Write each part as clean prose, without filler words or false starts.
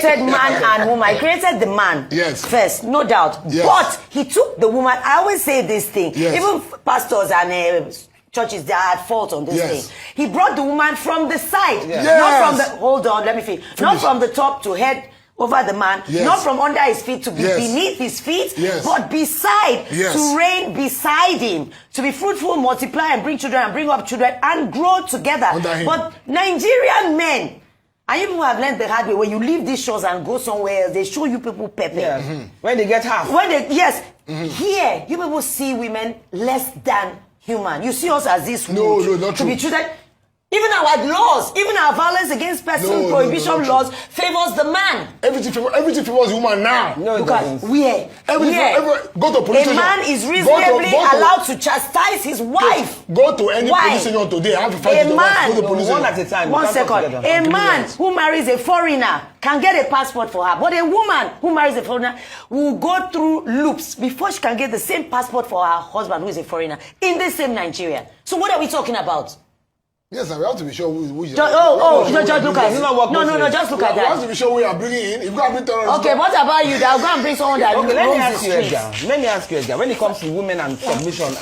created man and woman. He created the man first, no doubt. Yes. But he took the woman. I always say this thing. Yes. Even pastors and churches, they are at fault on this thing. He brought the woman from the side, not from the. Hold on, let me finish. Not from the top to head over the man, not from under his feet to be beneath his feet, but beside, to reign beside him, to be fruitful, multiply, and bring children, and bring up children, and grow together. But Nigerian men, and you people have learned the hard way, when you leave these shores and go somewhere else, they show you people pepper. When they get half. When they, here, you people see women less than human. You see us as this wood to be treated. Even our laws, even our violence against person prohibition laws favors the man. Everything favors the woman now. Look at where? Go to police station. A man is reasonably allowed to chastise his wife. Go to any police station today. I have to fight a man, go to police one at a time. 1 second. A man who marries a foreigner can get a passport for her, but a woman who marries a foreigner will go through loops before she can get the same passport for her husband who is a foreigner in the same Nigeria. So what are we talking about? Yes, and we have to be sure who just look at it. No, just look at that. We have to be sure we are bringing in. If you can't bring terrorists. Okay, what about you? I'll go and bring someone that let me ask you, Edgar. When it comes to women and submission,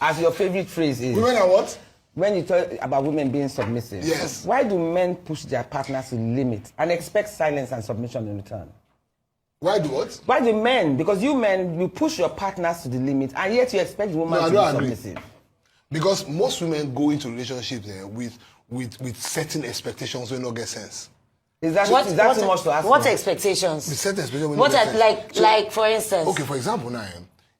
as your favorite phrase is. Women are what? When you talk about women being submissive. Yes. Why do men push their partners to the limit and expect silence and submission in return? Why do what? Why do men? Because you men, you push your partners to the limit, and yet you expect the woman to be submissive. Because most women go into relationships with certain expectations will not get sense. Is that too much to ask? What expectations? With certain expectations. What like for instance? Okay, for example, now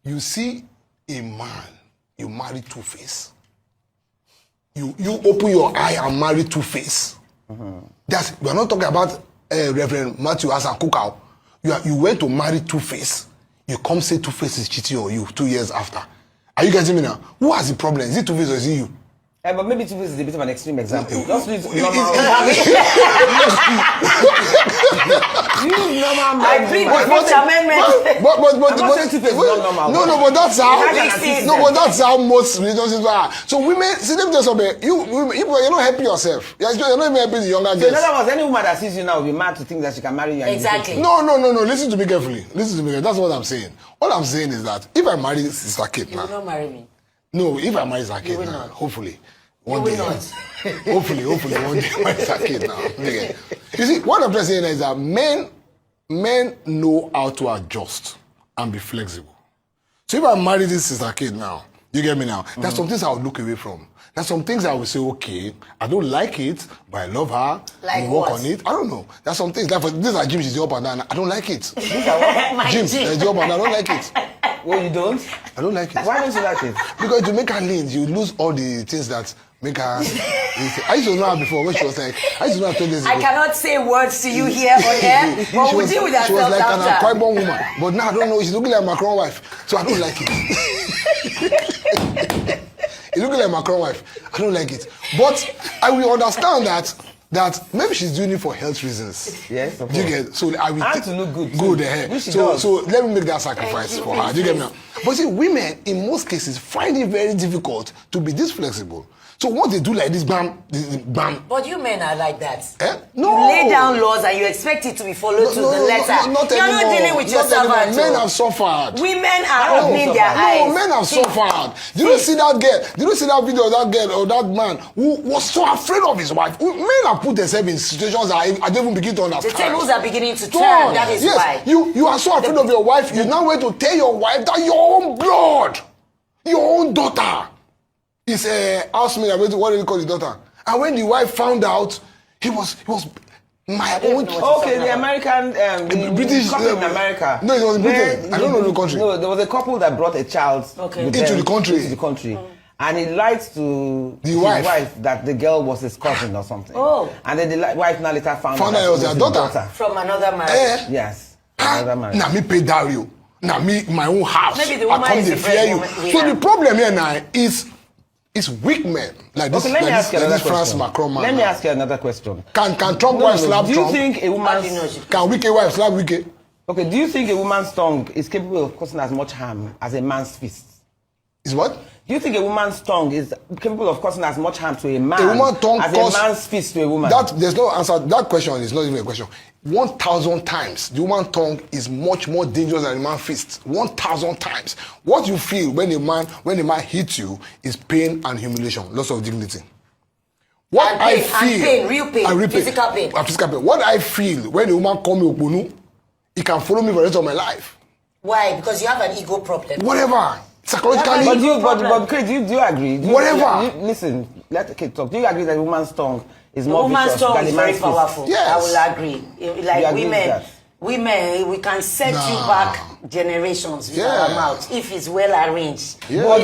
you see a man, you marry 2Face. You open your eye and marry 2Face. We are not talking about Reverend Matthew as a cookout. You went to marry 2Face. You come say 2Face is cheating on you 2 years after. Are you getting me now? Who has the problem? Is it 2Face or is it you? But maybe 2Face is a bit of an extreme example. Just use normal. I agree with Fifth Amendment. But that's how most relationships are. So women, see them just obey. You're not helping yourself. You're not even helping the younger girls. So in other words, any woman that sees you now will be mad to think that she can marry you. Exactly. No. Listen to me carefully. That's what I'm saying. All I'm saying is that if I marry Sister Kate now, you will not marry me. No, if I marry Sister Kate now, hopefully. One day, hopefully one day marry Sister Kate now. Okay. You see, what I'm just saying is that men know how to adjust and be flexible. So if I marry this Sister Kate now, you get me now? There's some things I will look away from. There's some things I will say, okay, I don't like it, but I love her. Like work on it. I don't know. There's some things. These are gyms, is the up and down. I don't like it. These are what? Gyms, is the up and down. I don't like it. Well, you don't? I don't like it. Why don't you like it? Because to make her lean, you lose all the things that make her. I used to know her before when she was like, I used to know her 20 days ago. I cannot say words to you here on air, but we'll deal with ourselves. She was like after. an quite born woman. But now I don't know. She's looking like Macron's wife. So I don't like it. She's looking like Macron's wife. I don't like it. But I will understand that maybe she's doing it for health reasons. Yes, of course. Do you get? So I will to look good. Good ahead. So let me make that sacrifice for her. Do you get me now? But see, women in most cases find it very difficult to be this flexible. So what they do like this, bam. But you men are like that. No. You lay down laws and you expect it to be followed to the letter. Not You're not dealing with yourself at all. Men have suffered. Women are opening their eyes. No, men have suffered. Did you see that girl? Did you see that video of that girl or that man who was so afraid of his wife? Men have put themselves in situations that I don't even begin to understand. The tables are beginning to turn. That is why. You are so afraid of your wife. You now went to tell your wife that your own blood, your own daughter, is a housemaid. What do you call his daughter? And when the wife found out, he was my own. Okay, the American, the British couple in America. No, it was in Britain. I don't know the country. No, there was a couple that brought a child into the country. And he lied to the his wife that the girl was his cousin or something. Oh. And then the wife now later found out it was their daughter from another marriage. Yes. Another marriage. Now me pay Dario. Now me my own house. Maybe the woman is the So the problem here now is weak men like this. Let me ask you another question. Let me ask you another question. Can Trump wife slap Trump? Do you think a woman's can wicked wife slap wicked? Okay, do you think a woman's tongue is capable of causing as much harm as a man's fist? Is what? Do you think a woman's tongue is capable of causing as much harm to a man a woman's tongue as a man's fist to a woman? There's no answer. That question is not even a question. 1,000 times, the woman's tongue is much more dangerous than a man's fist. 1,000 times. What you feel when a man hits you is pain and humiliation, loss of dignity. What and I pain, feel, and pain, real pain, physical pain. Physical pain. What I feel when a woman call me Okunu, it can follow me for the rest of my life. Why? Because you have an ego problem. Whatever. Psychologically. But Kate, do you agree? Whatever. Listen, let Kate talk. Do you agree that a woman's tongue is more woman's vicious tongue than is a very man's powerful. Yes. I will agree. Like women, we can set you back generations with our mouth if it's well arranged. Yeah. But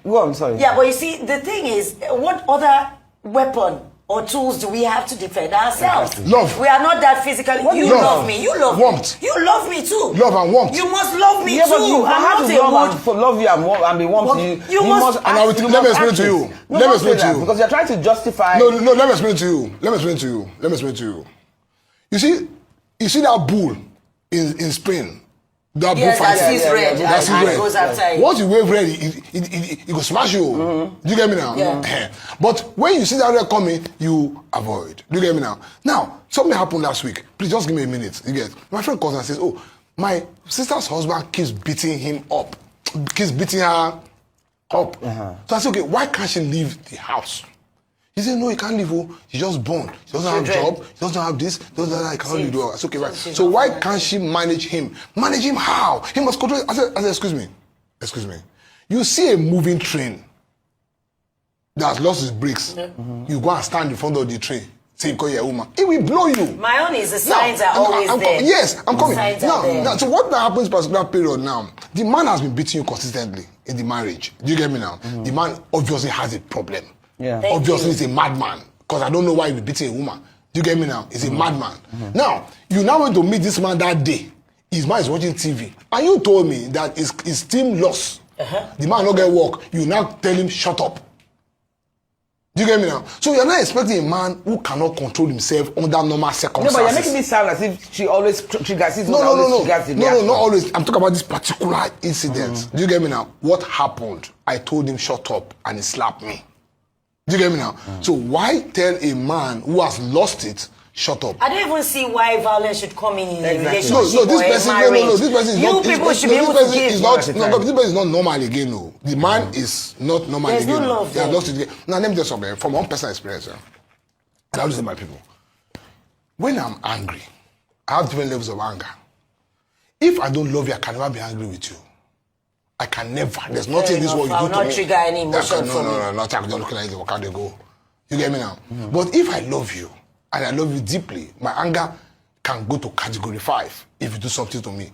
Go on, sorry. Yeah, but you see, the thing is, what other weapon or tools do we have to defend ourselves? Love. We are not that physically. You love me. You love warmth. me. You love me too. Love and warmth. You must love me Yeah, too. but you I'm have not to a love you and be warm to you. You must. And let me explain to you. Let me explain to you. Because you're trying to justify. No, let me explain to you. Let me explain to you. You see that bull in Spain? That bull fighting. That sees red. That sees red. Goes after it. Once you wave red, it will smash you. Do you get me now? Yeah. But when you see that red coming, you avoid. Do you get me now? Now, something happened last week. Please just give me a minute. You get? My friend calls and says, "Oh, my sister's husband keeps beating him up. Keeps beating her up." So I said, "Okay, why can't she leave the house?" He said, "No, he can't leave. Oh, he's just born. He doesn't have a job. He doesn't have this. Doesn't have that. He can't really do it." I said, "Okay, right. So why can't she manage him? Manage him how? He must control." I said, "Excuse me. You see a moving train that has lost its brakes. You go and stand in front of the train. Say, because you're a woman. It will blow you." My own is the signs are always there. Yes, I'm coming. Signs are there. Now, so what happens in particular period now? The man has been beating you consistently in the marriage. Do you get me now? The man obviously has a problem. Yeah. Obviously, he's a madman. Because I don't know why he'd be beating a woman. Do you get me now? He's a madman. Now, you now went to meet this man that day. His man is watching TV. And you told me that his team lost. The man not get work. You now tell him, shut up. Do you get me now? So you're not expecting a man who cannot control himself under normal circumstances. No, but you're making me sound as if she always triggers it. No, not always. I'm talking about this particular incident. Do you get me now? What happened? I told him, shut up, and he slapped me. Do you get me now? So why tell a man who has lost it, shut up? I don't even see why violence should come in a relationship this person is not. People should be able to give. This person is not normal again. No, the man is not normal again. There's no love there. Lost it again. Now let me tell you something from one personal experience. And I'll just say my people. When I'm angry, I have different levels of anger. If I don't love you, I can never be angry with you. I can never. There's nothing in this world you do to me. I will not trigger any emotion from me. No. Not I'm looking at it. How they go. You get me now? But if I love you, and I love you deeply, my anger can go to category 5 if you do something to me.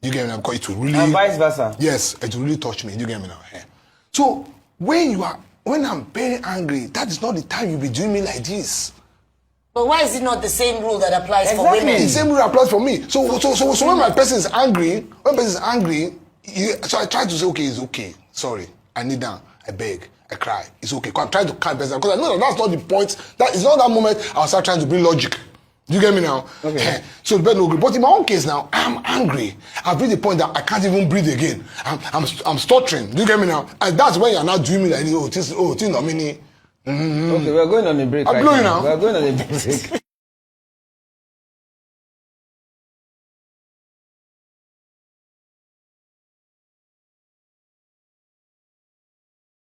You get me now? Because it will really... And vice versa. Yes, it will really touch me. You get me now? Yeah. So, when I'm very angry, that is not the time you'll be doing me like this. But why is it not the same rule that applies for women? The same rule applies for me. So when my person is angry, so I try to say, okay, it's okay. Sorry. I kneel down. I beg. I cry. It's okay. I'm trying to calm person because I know that's not the point. That is not that moment I'll start trying to bring logic. Do you get me now? Okay. So the bed no agree. But in my own case now, I'm angry. I've reached the point that I can't even breathe again. I'm stuttering. Do you get me now? And that's when you're not doing me like this. Okay, we're going on a break. I'm blowing now. We're going on a break.